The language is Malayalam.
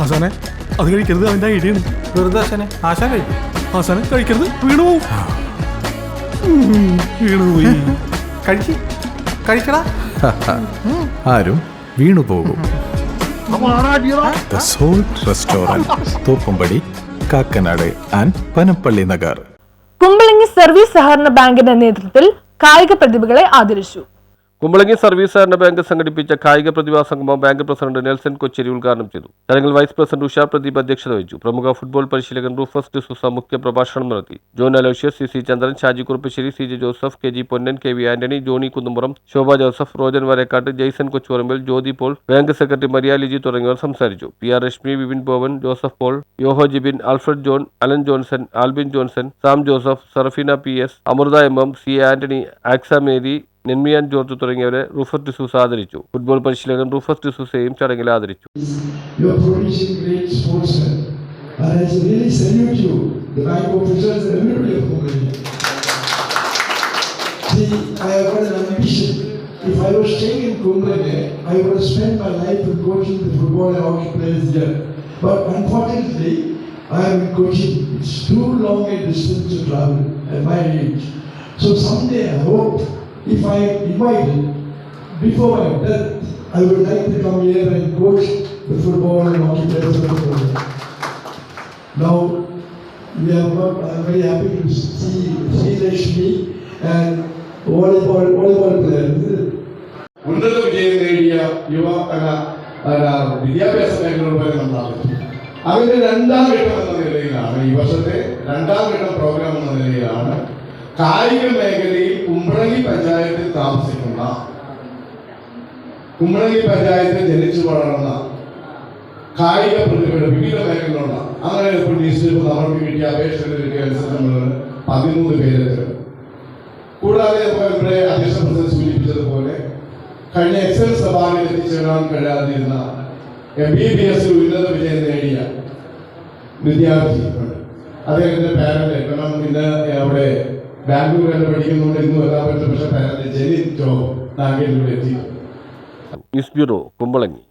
ആശാനെ അത് കഴിക്കരുത്, അവന്റെ ഐഡിയ വെറുതെ ആശാനെ ആശാൻ കഴിക്കും. ആശാനെ കഴിക്കരുത്, വീണു പോവും. വീണുപോയി. കഴിക്കടാ. ആരും വീണുപോകും. The Salt Restaurant, Thoppumpady, Kakkanad and Panampilly Nagar. Kumbalangi service സഹകരണ ബാങ്കിന്റെ നേതൃത്വത്തിൽ കായിക പ്രതിഭകളെ ആദരിച്ചു. കുമ്പളങ്ങി സർവീസ് സഹകരണ ബാങ്ക് സംഘടിപ്പിച്ച കായിക പ്രതിഭാ സംഗമം ബാങ്ക് പ്രസിഡന്റ് നെൽസൺ കൊച്ചേരി ഉദ്ഘാടനം ചെയ്തു. ചടങ്ങിൽ വൈസ് പ്രസിഡന്റ് ഉഷ പ്രദീപ് അധ്യക്ഷത വഹിച്ചു. പ്രമുഖ ഫുട്ബോൾ പരിശീലകൻ റൂഫസ് ഡിസൂസ മുഖ്യ പ്രഭാഷണം നടത്തി. John Aloysius, C Chandran, Shaji Kuruppassery, CJ Joseph, KG Ponnan, KV Antony, Johny Kunnumpuram, Shobha Joseph, Rojan Varakkat, Jaison Kochuparambil, Jyothi Paul, bank secretary Maria Liji തുടങ്ങിയവർ സംസാരിച്ചു. PR രശ്മി, വിപിൻ ബോവൻ, ജോസഫ് പോൾ, യോഹോ Jibin, Alfred John, Alan Johnson, Albin Johnson, Sam Joseph, Sarfeena PS, Amrutha MM, CA Antony, Aksa Mary, Nenmiyan George തുടങ്ങിയവരെ റൂഫസ് ഡിസൂസ ആദരിച്ചു. ഫുട്ബോൾ പരിശീലകൻ റൂഫസ് ഡിസൂസയും ചടങ്ങിൽ ആദരിച്ചു. If I was staying in Kumbhalani, I would have spent my life in coaching the football and hockey players there. But unfortunately, I am in coaching. It's too long a distance to travel at my age. So someday I hope, if I am invited, before my death, I would like to come here and coach the football and hockey players of the world. Now, I am very happy to see Rashmi and volleyball players. ഉന്നത വിജയം നേടിയ വിദ്യാഭ്യാസ മേഖലകളുമായി നമ്മൾ അതിന്റെ രണ്ടാം ഘട്ടം എന്ന നിലയിലാണ്, ഈ വർഷത്തെ രണ്ടാം ഘട്ടം പ്രോഗ്രാം എന്ന നിലയിലാണ് കായിക മേഖലയിൽ കുമ്പളങ്ങി പഞ്ചായത്തിൽ താമസിക്കുന്ന, കുമ്പളങ്ങി പഞ്ചായത്തിൽ ജനിച്ചു വളർന്ന കായിക പ്രതിഭയുടെ വിവിധ മേഖലകളുള്ള അങ്ങനെ നമുക്ക് കിട്ടിയ അപേക്ഷകളുടെ അനുസരിച്ച് നമ്മൾ 13 പേര്. കൂടാതെ ഇവിടെ അധ്യക്ഷ പ്രസിഡന്റ് സൂചിപ്പിച്ചതുപോലെ കഴിഞ്ഞ എക്സലൻസ് അവാർഡിൽ എത്തിച്ചേരാൻ കഴിയാതിരുന്ന MBBS ഉന്നത വിജയം നേടിയ വിദ്യാർത്ഥി ഉണ്ട്. അദ്ദേഹത്തിന്റെ പാരന്റ്, കാരണം ഇന്ന് അവിടെ ബാംഗ്ലൂരിൽ പഠിക്കുന്നുണ്ട്, ഇന്ന് വരാൻ പറ്റും. പക്ഷേ പാരന്റ് ജെനിൻ ജോബ് നാഗേലിലൂടെ എത്തി. News bureau, Kumbalangi.